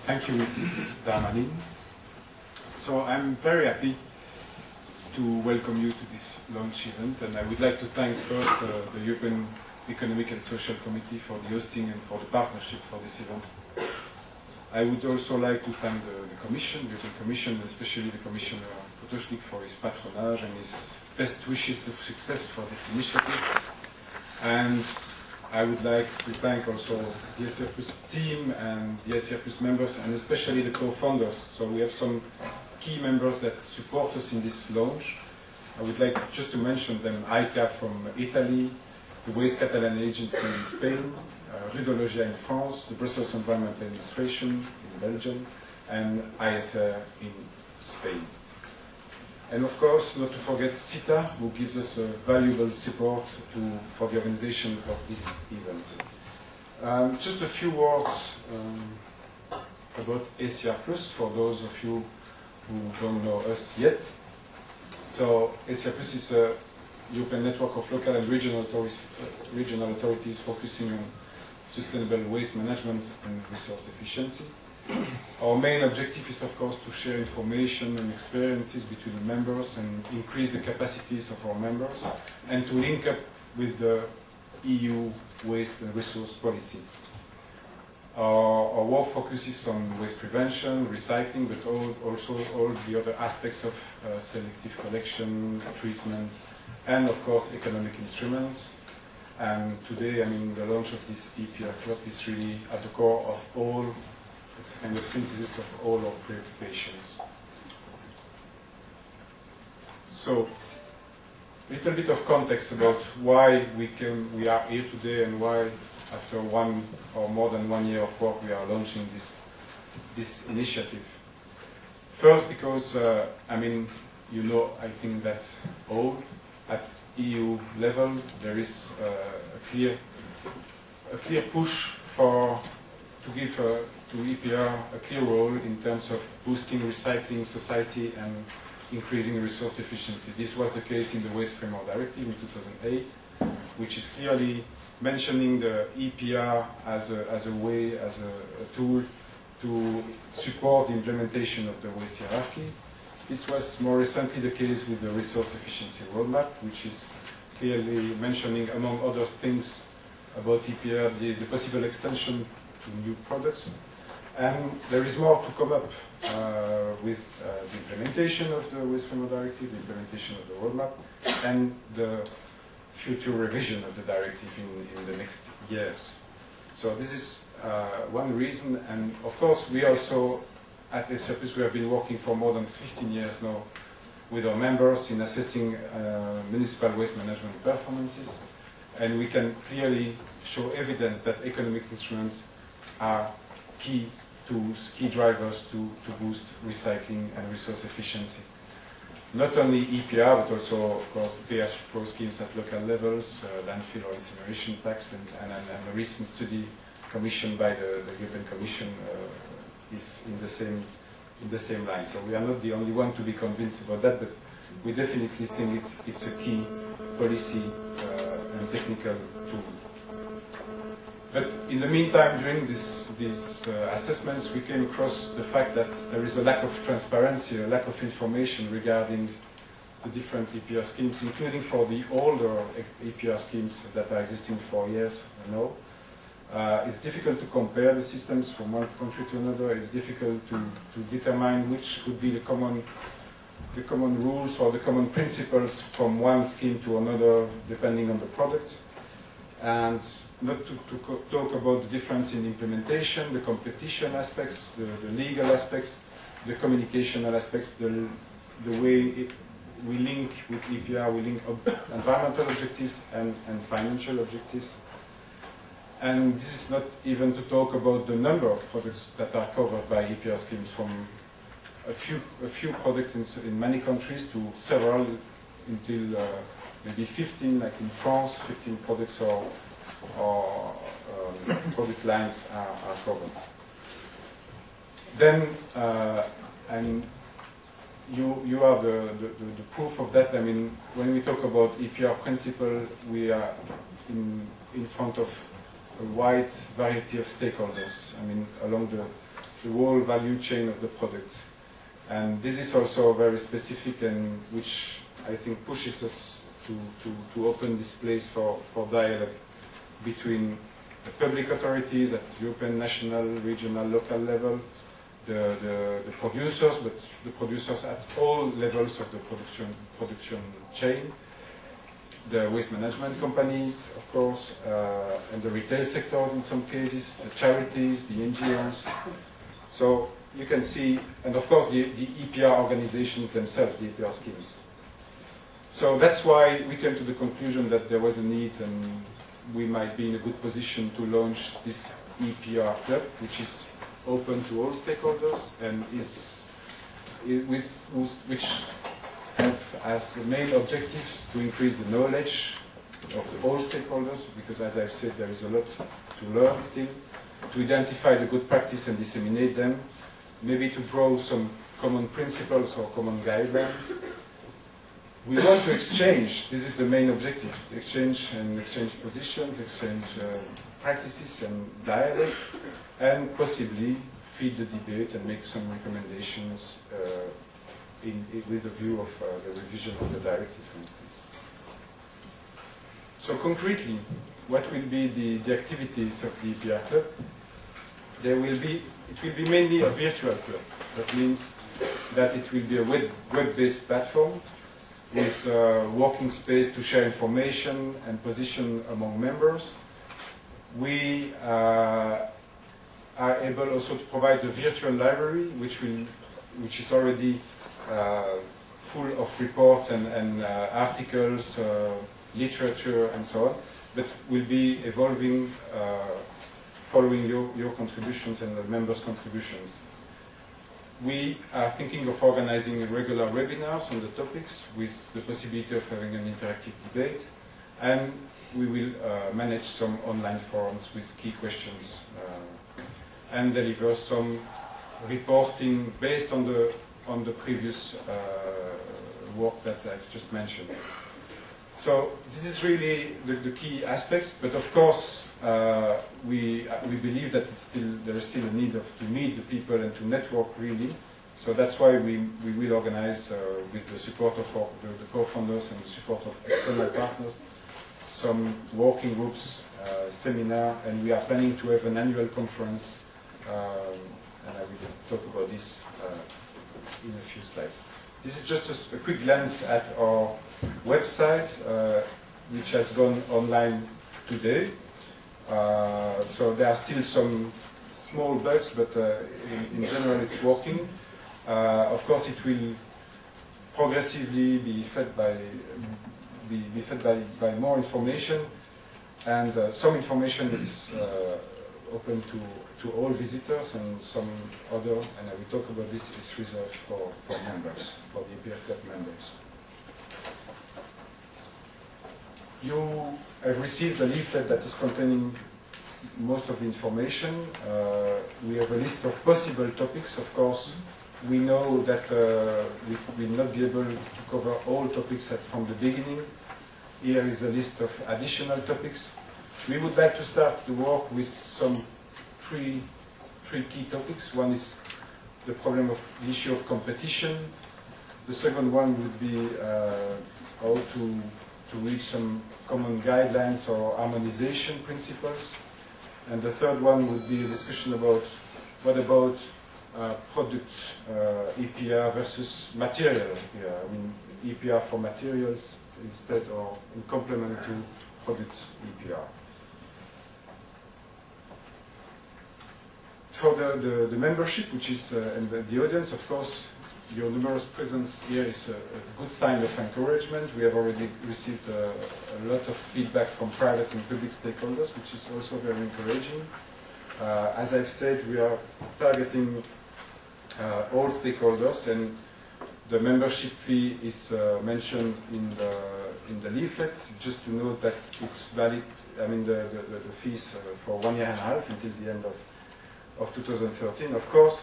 Thank you, Mrs. Darmanin. So I'm very happy to welcome you to this launch event, and I would like to thank first the European Economic and Social Committee for the hosting and for the partnership for this event. I would also like to thank the Commission, the European Commission, and especially the Commissioner Potočnik for his patronage and his best wishes of success for this initiative. And I would like to thank also the ESR+ team and the ESR+ members, and especially the co-founders. So we have some key members that support us in this launch. I would like just to mention them: ICA from Italy, the Waste Catalan Agency in Spain, Rudologia in France, the Brussels Environment Administration in Belgium, and ISR in Spain. And of course, not to forget CITA, who gives us a valuable support for the organization of this event. Just a few words about ESR+, for those of you who don't know us yet. So ESR+ is a European network of local and regional authorities focusing on sustainable waste management and resource efficiency. Our main objective is, of course, to share information and experiences between the members and increase the capacities of our members, and to link up with the EU waste and resource policy. Our work focuses on waste prevention, recycling, but also all the other aspects of selective collection, treatment, and of course economic instruments. And today, I mean, the launch of this EPR Club is really at the core of all. It's a kind of synthesis of all our preoccupations. So, a little bit of context about why we are here today, and why, after one or more than 1 year of work, we are launching this initiative. First, because I mean, you know, I think that all at EU level there is a clear push to give to EPR a clear role in terms of boosting recycling society and increasing resource efficiency. This was the case in the Waste Framework Directive in 2008, which is clearly mentioning the EPR as a way, as a tool to support the implementation of the waste hierarchy. This was more recently the case with the Resource Efficiency Roadmap, which is clearly mentioning, among other things, about EPR, the possible extension to new products. And there is more to come up with the implementation of the Waste Framework Directive, the implementation of the roadmap, and the future revision of the directive in the next years. So this is one reason, and of course we also, at ESR+, we have been working for more than 15 years now with our members in assessing municipal waste management performances, and we can clearly show evidence that economic instruments are key tools, key drivers to boost recycling and resource efficiency. Not only EPR, but also, of course, the pay-as-you-throw schemes at local levels, landfill or incineration tax, and a recent study commissioned by the European Commission is in the same line. So we are not the only one to be convinced about that, but we definitely think it's a key policy and technical tool. But in the meantime, during these assessments, we came across the fact that there is a lack of transparency, a lack of information regarding the different EPR schemes, including for the older EPR schemes that are existing for years now. It's difficult to compare the systems from one country to another. It's difficult to determine which would be the common rules or the common principles from one scheme to another, depending on the product. And not to talk about the difference in implementation, the competition aspects, the legal aspects, the communicational aspects, the way we link with EPR, we link environmental objectives and financial objectives. And this is not even to talk about the number of products that are covered by EPR schemes, from a few products in many countries to several, until maybe 15, like in France, 15 products or product lines are covered. Then, and you are the proof of that. I mean, when we talk about EPR principle, we are in front of a wide variety of stakeholders. I mean, along the whole value chain of the product. And this is also very specific, and which I think pushes us to open this place for dialogue between the public authorities at European, national, regional, local level, the producers, but the producers at all levels of the production chain, the waste management companies, of course, and the retail sector in some cases, the charities, the NGOs. So you can see, and of course the EPR organizations themselves, the EPR schemes. So that's why we came to the conclusion that there was a need, and we might be in a good position to launch this EPR club, which is open to all stakeholders and which have as main objectives to increase the knowledge of all stakeholders, because as I've said, there is a lot to learn still, to identify the good practice and disseminate them, maybe to draw some common principles or common guidelines. We want to exchange, this is the main objective, exchange positions, exchange practices and dialogue, and possibly feed the debate and make some recommendations with a view of the revision of the directive, for instance. So concretely, what will be the activities of the EPR Club? It will be mainly a virtual club. That means that it will be a web-based platform with working space to share information and position among members. We are able also to provide a virtual library, which is already full of reports and articles, literature, and so on, but will be evolving following your contributions and the members' contributions. We are thinking of organizing regular webinars on the topics with the possibility of having an interactive debate, and we will manage some online forums with key questions and deliver some reporting based on the previous work that I've just mentioned. So this is really the key aspects, but of course we believe that there is still a need to meet the people and to network really. So that's why we will organize with the support of the co-founders and the support of external partners some working groups, seminar, and we are planning to have an annual conference, and I will talk about this in a few slides. This is just a quick glance at our website, which has gone online today. So there are still some small bugs, but in general it's working. Of course, it will progressively be fed by more information, and some information is open to all visitors, and some other, and I will talk about this, is reserved for members, for the EPR Club members. You have received a leaflet that is containing most of the information. We have a list of possible topics. Of course, we know that we will not be able to cover all topics from the beginning. Here is a list of additional topics. We would like to start the work with three key topics. One is the problem of the issue of competition. The second one would be how to reach some common guidelines or harmonization principles. And the third one would be a discussion about what about product EPR versus material EPR. I mean, EPR for materials instead, or in complement to product EPR. For the membership, which is and the audience, of course, your numerous presence here is a good sign of encouragement. We have already received a lot of feedback from private and public stakeholders, which is also very encouraging. As I've said, we are targeting all stakeholders, and the membership fee is mentioned in the leaflet. Just to note that it's valid. I mean, the fees for 1.5 years until the end of 2013. Of course,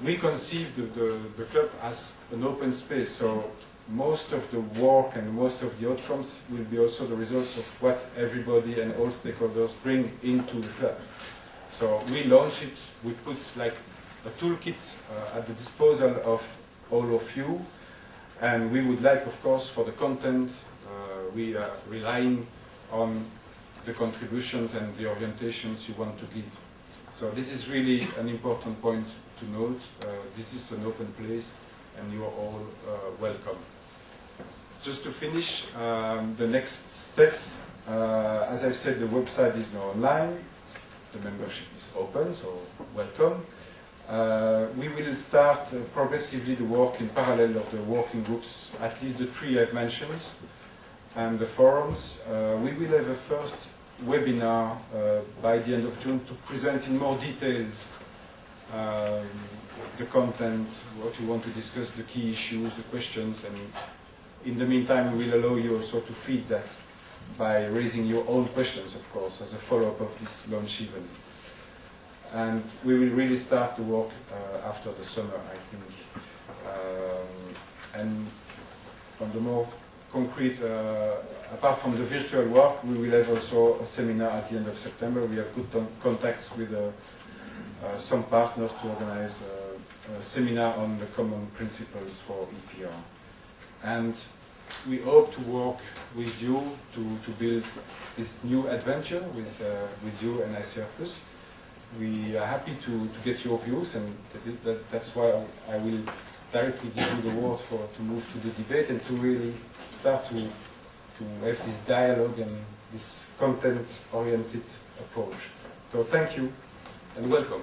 we conceived the club as an open space, so most of the work and most of the outcomes will be also the results of what everybody and all stakeholders bring into the club. So we launch it, we put like a toolkit at the disposal of all of you, and we would like, of course, for the content, we are relying on the contributions and the orientations you want to give. So this is really an important point to note. This is an open place, and you are all welcome. Just to finish, the next steps, as I've said, the website is now online, the membership is open, so welcome. We will start progressively the work in parallel of the working groups, at least the 3 I've mentioned, and the forums. We will have a first webinar by the end of June to present in more details the content, what we want to discuss, the key issues, the questions, and in the meantime we will allow you also to feed that by raising your own questions, of course, as a follow-up of this launch event. And we will really start the work after the summer, I think. And on the more concrete, apart from the virtual work, we will have also a seminar at the end of September. We have good contacts with some partners to organize a seminar on the common principles for EPR. And we hope to work with you to build this new adventure with you and ICR+. We are happy to get your views, and that's why I will directly give you the word to move to the debate and to really start to have this dialogue and this content-oriented approach. So thank you and welcome.